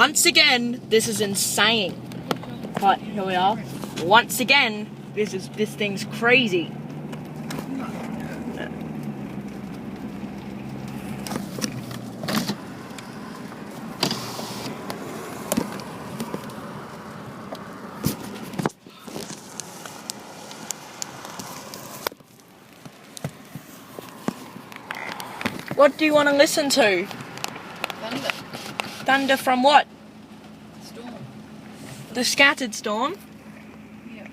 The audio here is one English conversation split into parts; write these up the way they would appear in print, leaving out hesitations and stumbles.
Once again, this is insane. But here we are. Once again, this thing's crazy. What do you want to listen to? Thunder. Thunder from what? Storm. The scattered storm? Yeah.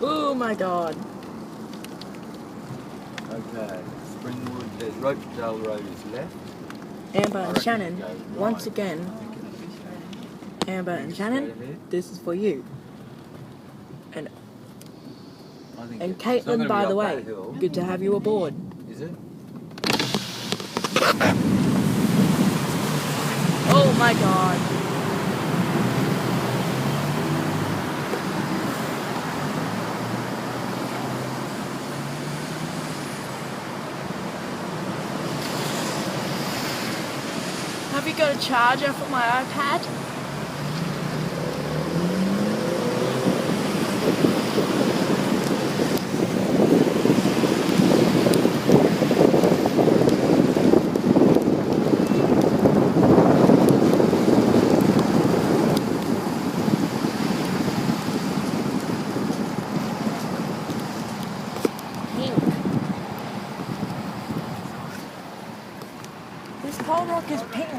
Oh my god. Okay, Springwood, there's Rochedale Road is left. Amber I and reckon Shannon, you go right. once again, Amber and Straight Shannon, ahead. this is for you. And I think and it's not Caitlin, gonna by be the up way, that hill, good to have you aboard. is it? Oh my god. Have you got a charger for my iPad? Pink. This cold rock is pink.